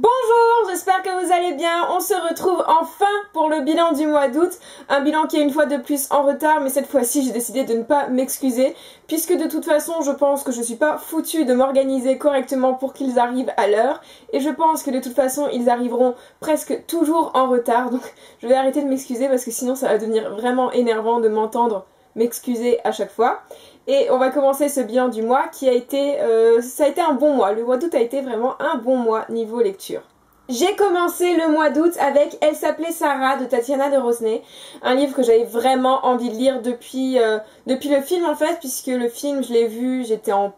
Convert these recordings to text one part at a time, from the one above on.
Bonjour, j'espère que vous allez bien. On se retrouve enfin pour le bilan du mois d'août. Un bilan qui est une fois de plus en retard, mais cette fois-ci j'ai décidé de ne pas m'excuser, puisque de toute façon je pense que je suis pas foutue de m'organiser correctement pour qu'ils arrivent à l'heure, et je pense que de toute façon ils arriveront presque toujours en retard, donc je vais arrêter de m'excuser parce que sinon ça va devenir vraiment énervant de m'entendre m'excuser à chaque fois. Et on va commencer ce bilan du mois qui a été, ça a été un bon mois. Le mois d'août a été vraiment un bon mois niveau lecture. J'ai commencé le mois d'août avec Elle s'appelait Sarah de Tatiana de Rosnay, un livre que j'avais vraiment envie de lire depuis le film en fait, puisque le film je l'ai vu, j'étais en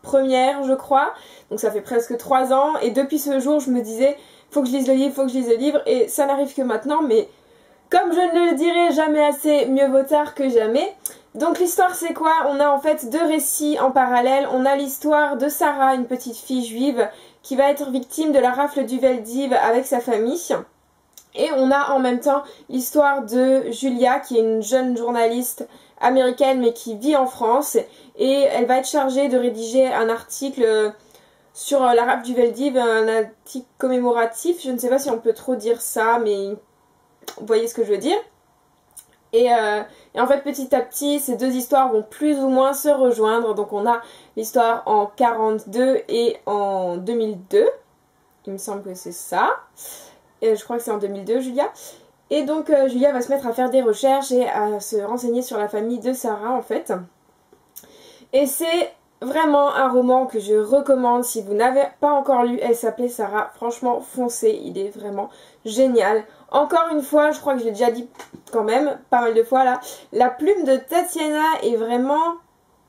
première je crois, donc ça fait presque 3 ans, et depuis ce jour je me disais faut que je lise le livre, faut que je lise le livre, et ça n'arrive que maintenant, mais comme je ne le dirai jamais assez, mieux vaut tard que jamais. Donc l'histoire c'est quoi? On a en fait 2 récits en parallèle. On a l'histoire de Sarah, une petite fille juive, qui va être victime de la rafle du Veldiv avec sa famille. Et on a en même temps l'histoire de Julia, qui est une jeune journaliste américaine mais qui vit en France. Et elle va être chargée de rédiger un article sur la rafle du Veldiv, un article commémoratif. Je ne sais pas si on peut trop dire ça, mais vous voyez ce que je veux dire. Et en fait petit à petit ces 2 histoires vont plus ou moins se rejoindre. Donc on a l'histoire en 42 et en 2002. Il me semble que c'est ça. Et je crois que c'est en 2002 Julia. Et donc Julia va se mettre à faire des recherches et à se renseigner sur la famille de Sarah en fait. Et c'est vraiment un roman que je recommande si vous n'avez pas encore lu. Elle s'appelait Sarah. Franchement foncez, il est vraiment génial. Encore une fois, je crois que je l'ai déjà dit quand même pas mal de fois là, la plume de Tatiana est vraiment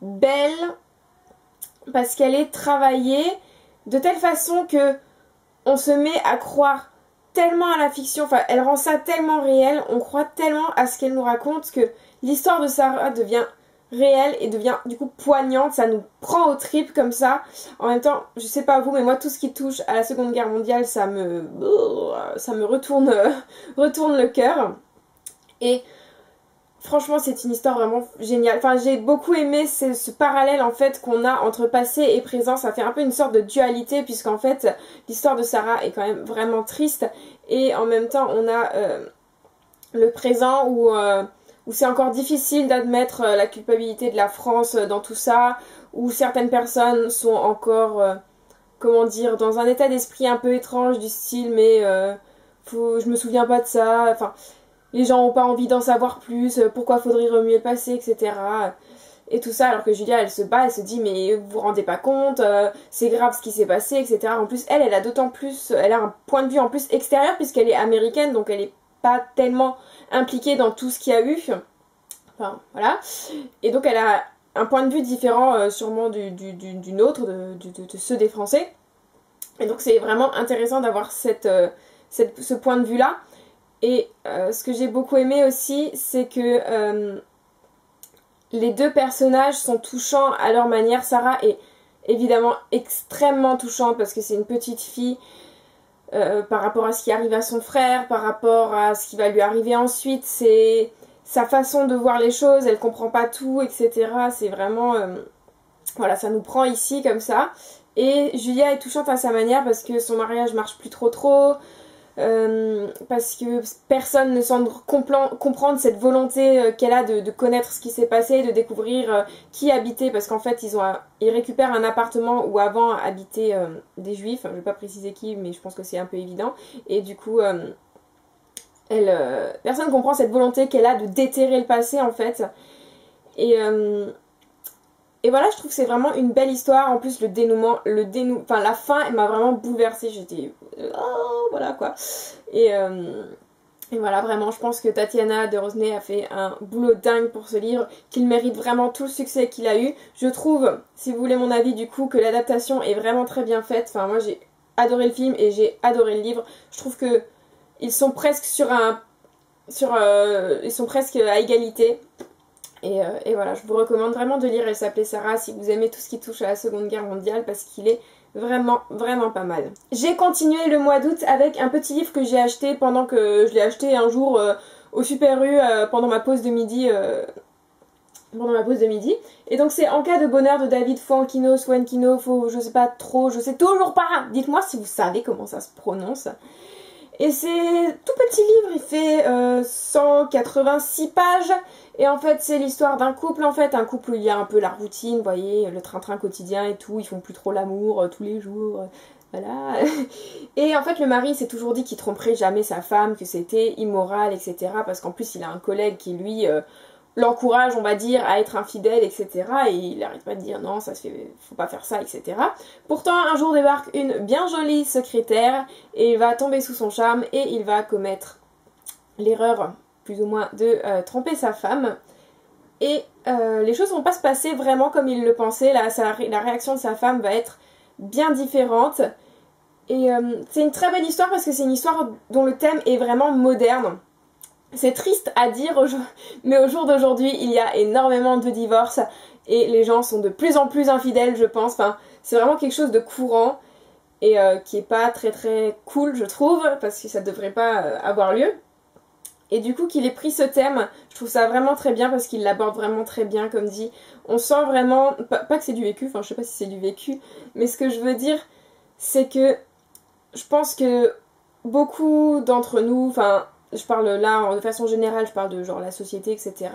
belle parce qu'elle est travaillée de telle façon que on se met à croire tellement à la fiction, enfin elle rend ça tellement réel, on croit tellement à ce qu'elle nous raconte que l'histoire de Sarah devient réelle et devient du coup poignante, ça nous prend aux tripes comme ça. En même temps, je sais pas vous, mais moi tout ce qui touche à la Seconde Guerre mondiale, ça me retourne le cœur. Et franchement c'est une histoire vraiment géniale. Enfin j'ai beaucoup aimé ce parallèle en fait qu'on a entre passé et présent. Ça fait un peu une sorte de dualité, puisqu'en fait l'histoire de Sarah est quand même vraiment triste, et en même temps on a le présent où c'est encore difficile d'admettre la culpabilité de la France dans tout ça, où certaines personnes sont encore, comment dire, dans un état d'esprit un peu étrange du style mais je me souviens pas de ça, enfin les gens ont pas envie d'en savoir plus, pourquoi faudrait remuer le passé, etc. Et tout ça, alors que Julia elle se bat, elle se dit mais vous vous rendez pas compte, c'est grave ce qui s'est passé, etc. En plus elle a d'autant plus, elle a un point de vue en plus extérieur puisqu'elle est américaine, donc elle est pas tellement impliquée dans tout ce qu'il y a eu. Enfin voilà. Et donc elle a un point de vue différent sûrement du nôtre, de ceux des Français. Et donc c'est vraiment intéressant d'avoir ce point de vue là. Et ce que j'ai beaucoup aimé aussi, c'est que les 2 personnages sont touchants à leur manière. Sarah est évidemment extrêmement touchante parce que c'est une petite fille, par rapport à ce qui arrive à son frère, par rapport à ce qui va lui arriver ensuite. C'est sa façon de voir les choses, elle comprend pas tout, etc. C'est vraiment... voilà, ça nous prend ici comme ça. Et Julia est touchante à sa manière parce que son mariage marche plus trop. Parce que personne ne semble comprendre cette volonté qu'elle a de connaître ce qui s'est passé, de découvrir qui habitait, parce qu'en fait ils récupèrent un appartement où avant habitaient des juifs, je vais pas préciser qui, mais je pense que c'est un peu évident, et du coup personne comprend cette volonté qu'elle a de déterrer le passé en fait, et voilà, je trouve que c'est vraiment une belle histoire. En plus le dénouement, enfin la fin elle m'a vraiment bouleversée, j'étais oh, voilà quoi. Et voilà, vraiment je pense que Tatiana de Rosnay a fait un boulot dingue pour ce livre, qu'il mérite vraiment tout le succès qu'il a eu. Je trouve, si vous voulez mon avis du coup, que l'adaptation est vraiment très bien faite. Enfin moi j'ai adoré le film et j'ai adoré le livre. Je trouve que ils sont presque ils sont presque à égalité. Et voilà, je vous recommande vraiment de lire Elle s'appelait Sarah si vous aimez tout ce qui touche à la Seconde Guerre mondiale, parce qu'il est vraiment pas mal. J'ai continué le mois d'août avec un petit livre que j'ai acheté pendant que je l'ai acheté un jour au Super U pendant ma pause de midi pendant ma pause de midi. Et donc c'est En cas de bonheur de David Fuenquinos, je sais pas trop, je sais toujours pas. Dites-moi si vous savez comment ça se prononce. Et c'est tout petit livre, il fait 186 pages. Et en fait c'est l'histoire d'un couple, en fait un couple où il y a un peu la routine, vous voyez, le train-train quotidien et tout, ils font plus trop l'amour tous les jours, voilà. Et en fait le mari s'est toujours dit qu'il tromperait jamais sa femme, que c'était immoral, etc. Parce qu'en plus il a un collègue qui lui l'encourage, on va dire, à être infidèle, etc. Et il n'arrête pas de dire non, ça se fait, faut pas faire ça, etc. Pourtant, un jour débarque une bien jolie secrétaire et il va tomber sous son charme et il va commettre l'erreur, plus ou moins, de tromper sa femme. Et les choses vont pas se passer vraiment comme il le pensait. La réaction de sa femme va être bien différente. Et c'est une très belle histoire parce que c'est une histoire dont le thème est vraiment moderne. C'est triste à dire, mais au jour d'aujourd'hui, il y a énormément de divorces et les gens sont de plus en plus infidèles, je pense. Enfin, c'est vraiment quelque chose de courant et qui est pas très très cool, je trouve, parce que ça devrait pas avoir lieu. Et du coup, qu'il ait pris ce thème, je trouve ça vraiment très bien parce qu'il l'aborde vraiment très bien, comme dit. On sent vraiment, pas que c'est du vécu, enfin je sais pas si c'est du vécu, mais ce que je veux dire, c'est que je pense que beaucoup d'entre nous, enfin je parle là de façon générale, je parle de genre la société, etc.,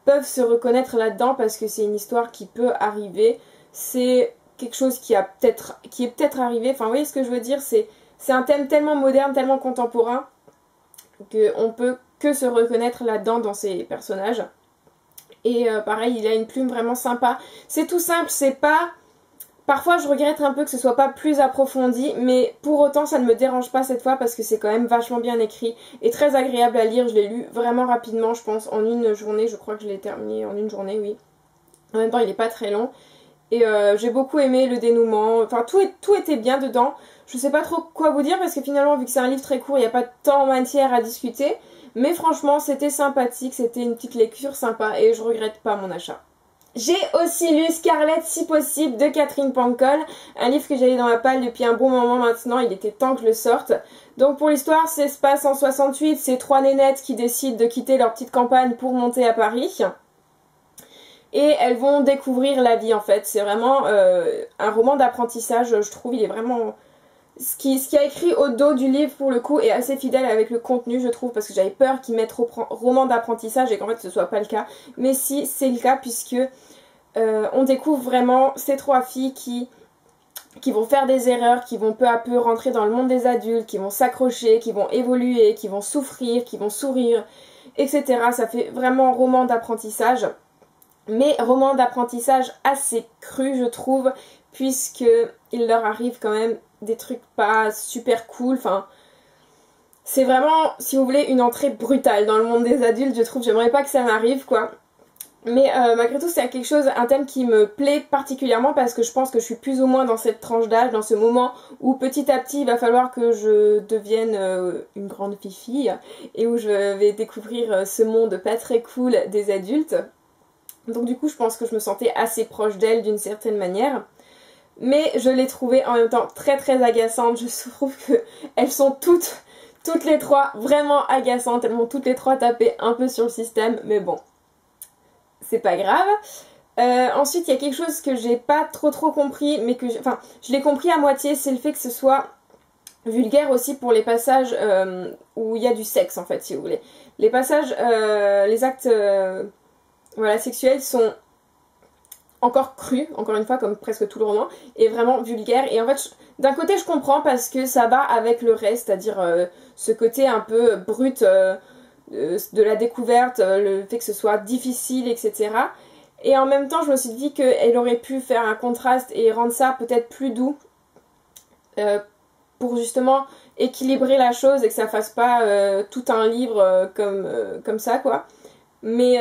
peuvent se reconnaître là-dedans parce que c'est une histoire qui peut arriver, c'est quelque chose qui est peut-être arrivé, enfin vous voyez ce que je veux dire, c'est un thème tellement moderne, tellement contemporain, qu'on peut que se reconnaître là-dedans dans ces personnages. Et pareil, il a une plume vraiment sympa, c'est tout simple, c'est pas... Parfois je regrette un peu que ce soit pas plus approfondi, mais pour autant ça ne me dérange pas cette fois parce que c'est quand même vachement bien écrit et très agréable à lire. Je l'ai lu vraiment rapidement, je pense en une journée, je crois que je l'ai terminé en une journée, oui. En même temps il est pas très long et j'ai beaucoup aimé le dénouement, enfin tout était bien dedans. Je sais pas trop quoi vous dire parce que finalement vu que c'est un livre très court, il n'y a pas tant matière à discuter, mais franchement c'était sympathique, c'était une petite lecture sympa et je regrette pas mon achat. J'ai aussi lu Scarlett si possible de Catherine Pancol, un livre que j'avais dans ma palle depuis un bon moment maintenant, il était temps que je le sorte. Donc pour l'histoire, ça se passe en 68, c'est trois nénettes qui décident de quitter leur petite campagne pour monter à Paris. Et elles vont découvrir la vie en fait, c'est vraiment un roman d'apprentissage, je trouve, il est vraiment... Ce qui a écrit au dos du livre pour le coup est assez fidèle avec le contenu je trouve parce que j'avais peur qu'ils mettent roman d'apprentissage et qu'en fait ce soit pas le cas, mais si c'est le cas puisque on découvre vraiment ces trois filles qui vont faire des erreurs, qui vont peu à peu rentrer dans le monde des adultes, qui vont s'accrocher, qui vont évoluer, qui vont souffrir, qui vont sourire, etc. Ça fait vraiment roman d'apprentissage, mais roman d'apprentissage assez cru je trouve, puisque il leur arrive quand même des trucs pas super cool, enfin c'est vraiment, si vous voulez, une entrée brutale dans le monde des adultes, je trouve, j'aimerais pas que ça m'arrive quoi. Mais malgré tout c'est quelque chose, un thème qui me plaît particulièrement parce que je pense que je suis plus ou moins dans cette tranche d'âge, dans ce moment où petit à petit il va falloir que je devienne une grande fille et où je vais découvrir ce monde pas très cool des adultes. Donc du coup je pense que je me sentais assez proche d'elle d'une certaine manière. Mais je l'ai trouvée en même temps très très agaçante, je trouve qu'elles sont toutes les trois vraiment agaçantes, elles m'ont toutes les trois tapé un peu sur le système, mais bon, c'est pas grave. Ensuite il y a quelque chose que j'ai pas trop compris, mais que je l'ai compris à moitié, c'est le fait que ce soit vulgaire aussi pour les passages où il y a du sexe en fait si vous voulez. Les passages, les actes voilà, sexuels sont encore cru, encore une fois, comme presque tout le roman, et vraiment vulgaire. Et en fait, d'un côté, je comprends parce que ça va avec le reste, c'est-à-dire ce côté un peu brut de la découverte, le fait que ce soit difficile, etc. Et en même temps, je me suis dit qu'elle aurait pu faire un contraste et rendre ça peut-être plus doux pour justement équilibrer la chose et que ça fasse pas tout un livre comme ça, quoi. Mais...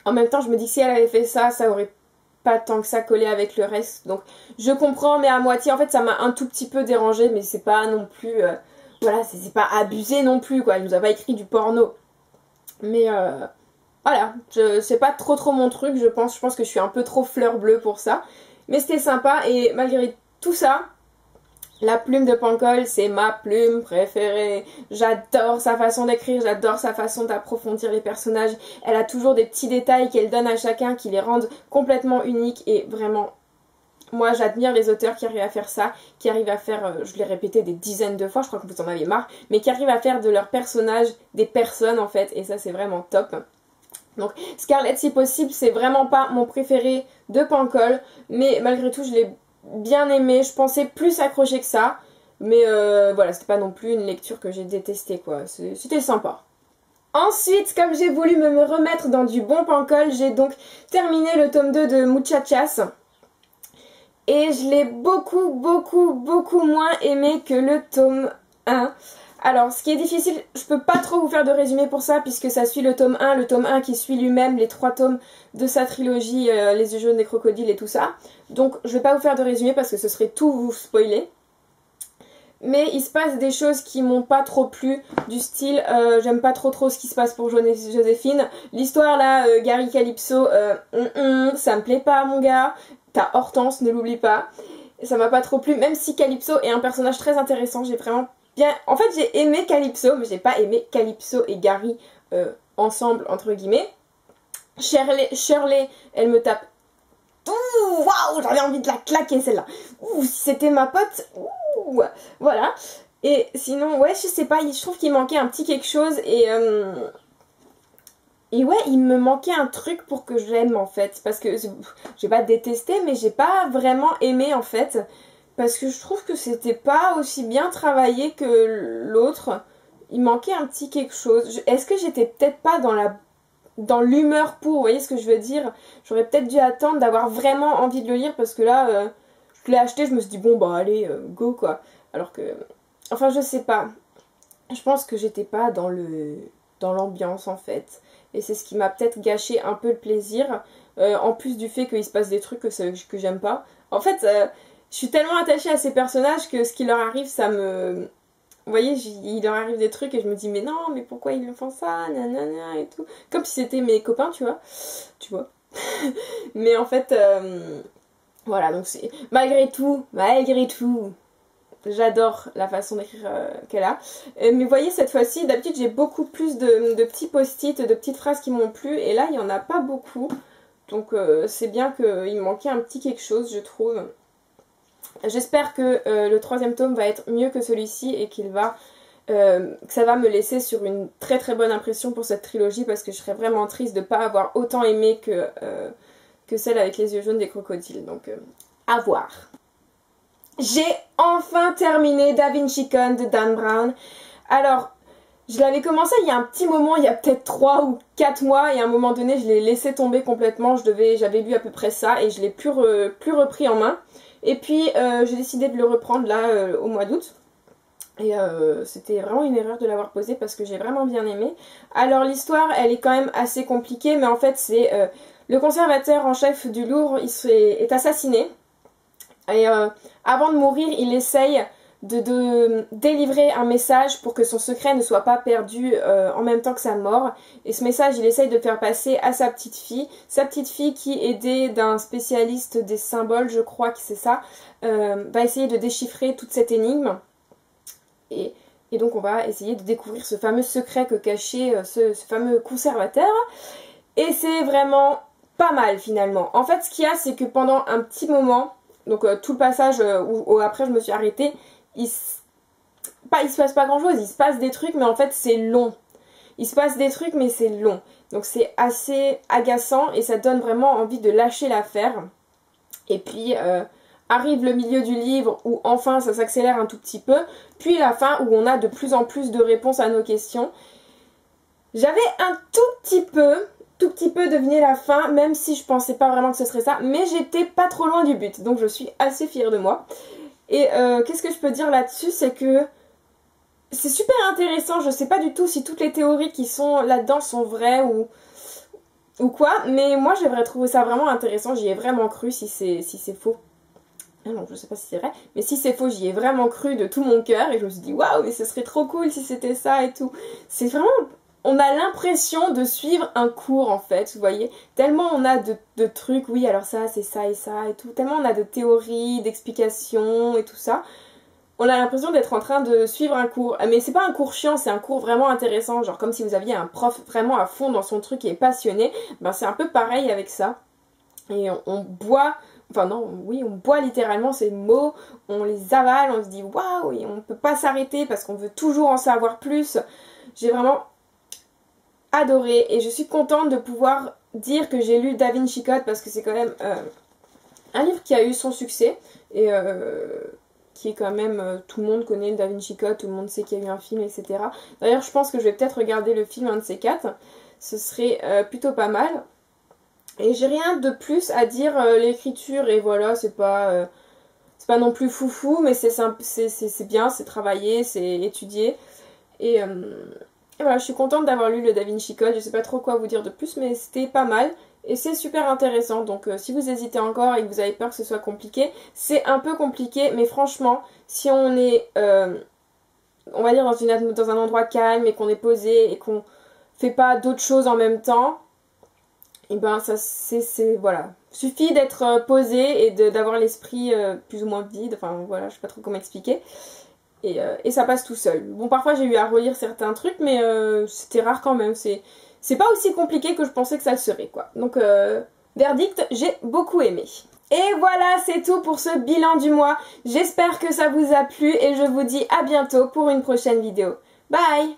en même temps, je me dis que si elle avait fait ça, ça aurait pas tant que ça collé avec le reste. Donc, je comprends, mais à moitié. En fait, ça m'a un tout petit peu dérangée, mais c'est pas non plus... voilà, c'est pas abusé non plus, quoi. Elle nous a pas écrit du porno. Mais, voilà. C'est pas trop mon truc, je pense. Je pense que je suis un peu trop fleur bleue pour ça. Mais c'était sympa, et malgré tout ça, La plume de Pankol, c'est ma plume préférée. J'adore sa façon d'écrire, j'adore sa façon d'approfondir les personnages. Elle a toujours des petits détails qu'elle donne à chacun qui les rendent complètement uniques et vraiment... Moi, j'admire les auteurs qui arrivent à faire ça, qui arrivent à faire, je l'ai répété des dizaines de fois, je crois que vous en aviez marre, mais qui arrivent à faire de leurs personnages des personnes en fait, et ça c'est vraiment top. Donc Scarlet si possible, c'est vraiment pas mon préféré de Pankol, mais malgré tout je l'ai bien aimé, je pensais plus accrocher que ça, mais voilà, c'était pas non plus une lecture que j'ai détestée quoi, c'était sympa. Ensuite, comme j'ai voulu me remettre dans du bon Pankol, j'ai donc terminé le tome 2 de Muchachas. Et je l'ai beaucoup moins aimé que le tome 1. Alors, ce qui est difficile, je peux pas trop vous faire de résumé pour ça, puisque ça suit le tome 1 qui suit lui-même les 3 tomes de sa trilogie, Les yeux jaunes des crocodiles et tout ça. Donc, je vais pas vous faire de résumé parce que ce serait tout vous spoiler. Mais il se passe des choses qui m'ont pas trop plu, du style, j'aime pas trop ce qui se passe pour Joséphine. L'histoire là, Gary Calypso, ça me plaît pas mon gars. T'as Hortense, ne l'oublie pas. Ça m'a pas trop plu, même si Calypso est un personnage très intéressant, j'ai vraiment bien... En fait j'ai aimé Calypso, mais j'ai pas aimé Calypso et Gary ensemble, entre guillemets. Shirley, elle me tape... Ouh, waouh, j'avais envie de la claquer celle-là. Ouh, si c'était ma pote, ouh, voilà. Et sinon, ouais, je sais pas, je trouve qu'il manquait un petit quelque chose et ouais, il me manquait un truc pour que j'aime en fait. Parce que j'ai pas détesté, mais j'ai pas vraiment aimé en fait. Parce que je trouve que c'était pas aussi bien travaillé que l'autre. Il manquait un petit quelque chose. Est-ce que j'étais peut-être pas dans l'humeur pour, vous voyez ce que je veux dire? J'aurais peut-être dû attendre d'avoir vraiment envie de le lire parce que là, je l'ai acheté, je me suis dit bon bah allez, go quoi. Alors que, enfin je sais pas. Je pense que j'étais pas dans l'ambiance en fait. Et c'est ce qui m'a peut-être gâché un peu le plaisir. En plus du fait qu'il se passe des trucs que j'aime pas. En fait, je suis tellement attachée à ces personnages que ce qui leur arrive, ça me... Vous voyez, il leur arrive des trucs et je me dis mais non, mais pourquoi ils me font ça, nanana et tout. Comme si c'était mes copains, tu vois. Tu vois. Mais en fait, voilà, donc c'est... Malgré tout, j'adore la façon d'écrire qu'elle a. Mais vous voyez, cette fois-ci, d'habitude, j'ai beaucoup plus de petits post-it, de petites phrases qui m'ont plu. Et là, il n'y en a pas beaucoup. Donc, c'est bien qu'il me manquait un petit quelque chose, je trouve. J'espère que le 3e tome va être mieux que celui-ci et que ça va me laisser sur une très bonne impression pour cette trilogie. Parce que je serais vraiment triste de ne pas avoir autant aimé que celle avec les yeux jaunes des crocodiles. Donc, à voir. J'ai enfin terminé Da Vinci Code de Dan Brown. Alors, je l'avais commencé il y a un petit moment, il y a peut-être 3 ou 4 mois, et à un moment donné, je l'ai laissé tomber complètement. J'avais lu à peu près ça, et je l'ai plus repris en main. Et puis, j'ai décidé de le reprendre là, au mois d'août. Et c'était vraiment une erreur de l'avoir posé, parce que j'ai vraiment bien aimé. Alors, l'histoire, elle est quand même assez compliquée, mais en fait, c'est... le conservateur en chef du Louvre, est assassiné. Et avant de mourir, il essaye de délivrer un message pour que son secret ne soit pas perdu en même temps que sa mort. Et ce message, il essaye de le faire passer à sa petite fille. Sa petite fille qui, aidée d'un spécialiste des symboles, je crois que c'est ça, va essayer de déchiffrer toute cette énigme. Et donc on va essayer de découvrir ce fameux secret que cachait ce fameux conservateur. Et c'est vraiment pas mal finalement. En fait, ce qu'il y a, c'est que pendant un petit moment... Donc tout le passage où après je me suis arrêtée, il se passe pas grand chose, il se passe des trucs mais en fait c'est long. Il se passe des trucs mais c'est long. Donc c'est assez agaçant et ça donne vraiment envie de lâcher l'affaire. Et puis arrive le milieu du livre où enfin ça s'accélère un tout petit peu. Puis la fin où on a de plus en plus de réponses à nos questions. J'avais un tout petit peu deviné la fin, même si je pensais pas vraiment que ce serait ça, mais j'étais pas trop loin du but, donc je suis assez fière de moi. Et qu'est-ce que je peux dire là-dessus, c'est que c'est super intéressant, je sais pas du tout si toutes les théories qui sont là-dedans sont vraies ou quoi, mais moi j'aimerais trouver ça vraiment intéressant, j'y ai vraiment cru si c'est faux. Ah non, je sais pas si c'est vrai, mais si c'est faux, j'y ai vraiment cru de tout mon cœur, et je me suis dit waouh, mais ce serait trop cool si c'était ça et tout. C'est vraiment... On a l'impression de suivre un cours en fait, vous voyez. Tellement on a de trucs, oui alors ça c'est ça et ça et tout. Tellement on a de théories, d'explications et tout ça. on a l'impression d'être en train de suivre un cours. Mais c'est pas un cours chiant, c'est un cours vraiment intéressant, genre comme si vous aviez un prof vraiment à fond dans son truc et passionné. Ben c'est un peu pareil avec ça. Et on boit, enfin non, oui, on boit littéralement ces mots, on les avale, on se dit waouh, et on peut pas s'arrêter parce qu'on veut toujours en savoir plus. J'ai vraiment adoré et je suis contente de pouvoir dire que j'ai lu Da Vinci Code parce que c'est quand même un livre qui a eu son succès et qui est quand même, tout le monde connaît le Da Vinci Code, tout le monde sait qu'il y a eu un film, etc. D'ailleurs, je pense que je vais peut-être regarder le film, un de ces quatre, ce serait plutôt pas mal. Et j'ai rien de plus à dire, l'écriture, et voilà, c'est pas non plus foufou, mais c'est bien, c'est travaillé, c'est étudié. Et voilà, je suis contente d'avoir lu le Da Vinci Code, je sais pas trop quoi vous dire de plus, mais c'était pas mal. Et c'est super intéressant, donc si vous hésitez encore et que vous avez peur que ce soit compliqué, c'est un peu compliqué, mais franchement, si on est, on va dire, dans un endroit calme et qu'on est posé et qu'on fait pas d'autres choses en même temps, et ben ça voilà. Suffit d'être posé et d'avoir l'esprit plus ou moins vide, enfin voilà, je sais pas trop comment expliquer. Et ça passe tout seul. Bon, parfois j'ai eu à relire certains trucs, mais c'était rare quand même. C'est pas aussi compliqué que je pensais que ça le serait, quoi. Donc, verdict, j'ai beaucoup aimé. Et voilà, c'est tout pour ce bilan du mois. J'espère que ça vous a plu et je vous dis à bientôt pour une prochaine vidéo. Bye!